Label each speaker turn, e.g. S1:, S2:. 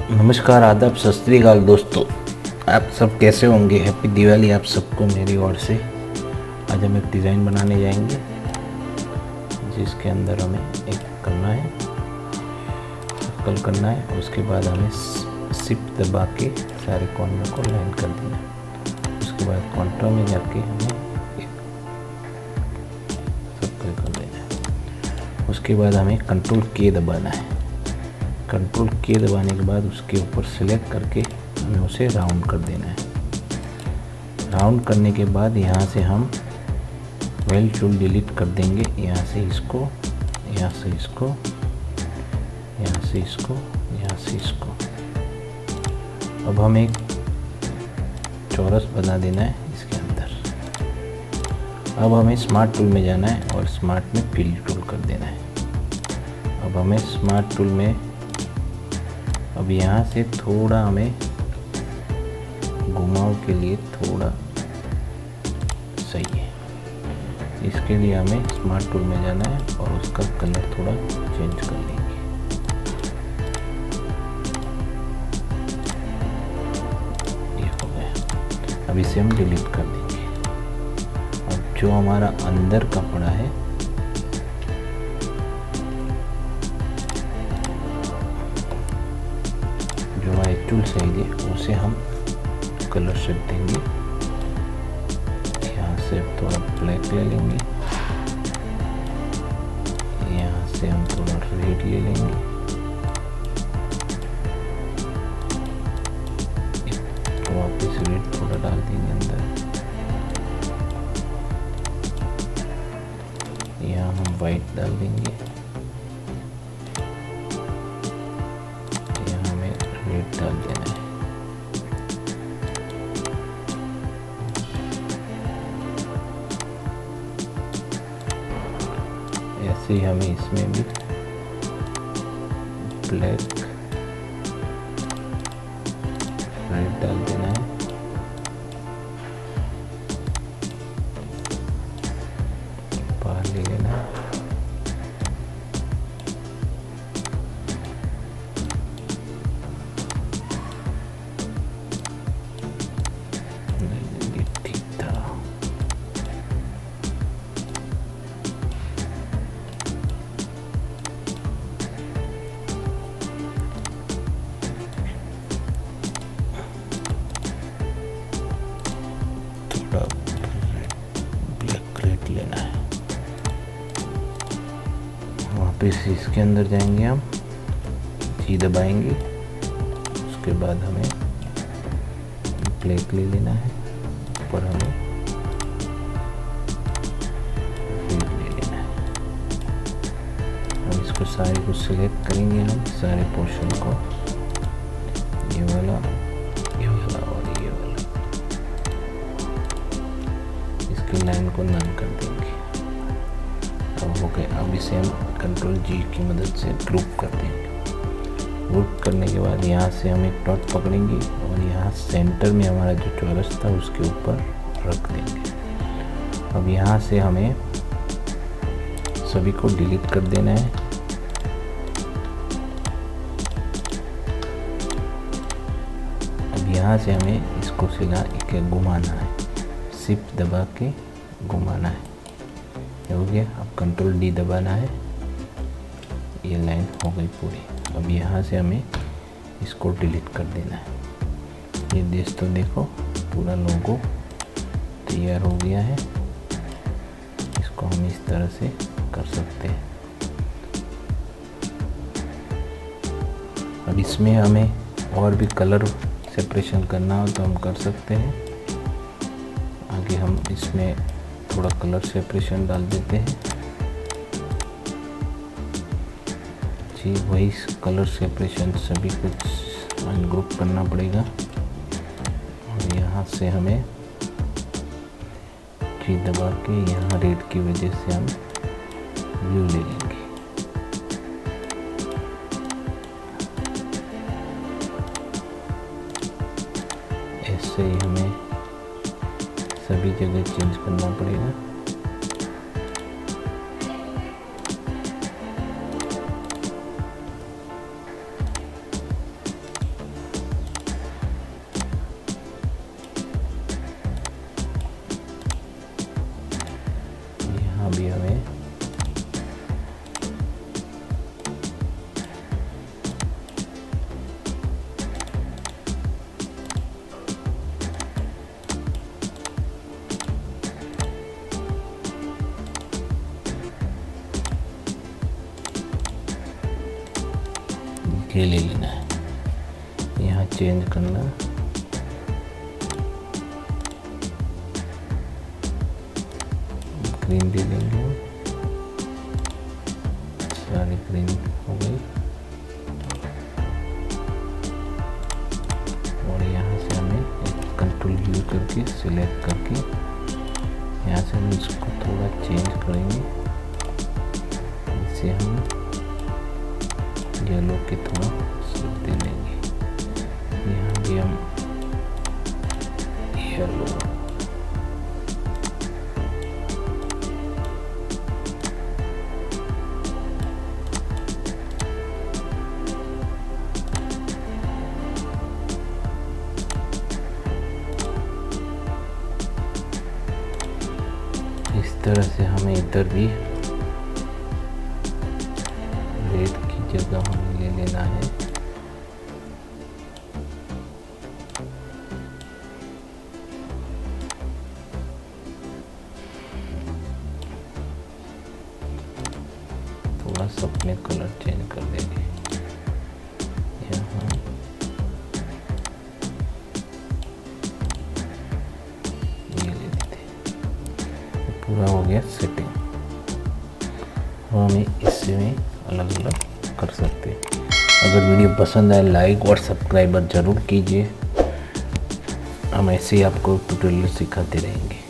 S1: नमस्कार, आदाब, सत श्री अकाल दोस्तों। आप सब कैसे होंगे। हैप्पी दिवाली आप सबको मेरी ओर से। आज हम एक डिज़ाइन बनाने जाएंगे जिसके अंदर हमें एक करना है, सर्कल करना है। उसके बाद हमें शिफ्ट दबा के सारे कॉर्नर को लाइन कर देना है। उसके बाद काउंटर में जाके हमें एक सर्कल कर देना है। उसके बाद हमें कंट्रोल के दबाना है। कंट्रोल के दबाने के बाद उसके ऊपर सेलेक्ट करके हमें उसे राउंड कर देना है। राउंड करने के बाद यहाँ से हम वेल टूल डिलीट कर देंगे। यहाँ से इसको, यहाँ से इसको, यहाँ से इसको, यहाँ से इसको। अब हमें एक चौरस बना देना है इसके अंदर। अब हमें स्मार्ट टूल में जाना है और स्मार्ट में फिल टूल कर देना है। अब हमें स्मार्ट टूल में अब यहाँ से थोड़ा हमें घुमाव के लिए थोड़ा सही है। इसके लिए हमें स्मार्ट टूल में जाना है और उसका कलर थोड़ा चेंज कर लेंगे। ये हो गया। अब इसे हम डिलीट कर देंगे। अब जो हमारा अंदर कपड़ा है एक्चुअल साइज है उसे हम कलर शेड देंगे। यहाँ से थोड़ा ब्लैक ले लेंगे, यहाँ से हम थोड़ा रेड ले लेंगे, तो वापस रेड थोड़ा डाल देंगे अंदर। यहाँ हम वाइट डाल देंगे, डाल देना है। ऐसे ही हमें इसमें भी ब्लैक रेड डाल देना है। बाहर ले लेना है। ब्लैक रेड लेना है। वापस इसके अंदर जाएंगे, हम जी दबाएंगे। उसके बाद हमें ब्लैक ले लेना है, ऊपर हमें रेड ले लेना है। अब इसको सारे को सिलेक्ट करेंगे हम, सारे पोर्शन को, ये वाला और ये वाला। इसकी लाइन को नन कर देंगे। अब हो गया। अब इसे हम कंट्रोल जी की मदद से ग्रुप कर देंगे। ग्रुप करने के बाद यहाँ से हम एक डॉट पकड़ेंगे और यहाँ सेंटर में हमारा जो चौरस था उसके ऊपर रख देंगे। अब यहाँ से हमें सभी को डिलीट कर देना है। अब यहाँ से हमें इसको सीधा एक घुमाना है, शिफ्ट दबा के घुमाना है। हो गया। अब कंट्रोल डी दबाना है। ये लाइन हो गई पूरी। अब यहाँ से हमें इसको डिलीट कर देना है। ये दोस्तों देखो, पूरा लोगो तैयार हो गया है। इसको हम इस तरह से कर सकते हैं। अब इसमें हमें और भी कलर सेपरेशन करना हो तो हम कर सकते हैं। आगे हम इसमें थोड़ा कलर सेपरेशन डाल देते हैं। जी वही कलर सेपरेशन सभी कुछ अनग्रुप करना पड़ेगा। और यहाँ से हमें जी दबा के यहाँ रेड की वजह से हम व्यू ले लेंगे। ऐसे ही हमें सभी जगह चेंज करना पड़ेगा। ये ले लेना है, यहाँ चेंज करना, ग्रीन दे देंगे, सारी ग्रीन हो गई। और यहाँ से हमें कंट्रोल व्यू करके सिलेक्ट करके यहाँ से हम इसको थोड़ा चेंज करेंगे, इससे हम येलो के थोड़ा शेप दे देंगे। यहाँ भी हम येलो, इस तरह से हमें इधर भी रेड की जगह हमें ले लेना है। थोड़ा सा अपने कलर चेंज कर देंगे, यहाँ ये ले लेते, पूरा हो गया सेटिंग। और हमें इससे में अलग अलग कर सकते हैं। अगर वीडियो पसंद आए लाइक और सब्सक्राइबर ज़रूर कीजिए, हम ऐसे ही आपको ट्यूटोरियल सिखाते रहेंगे।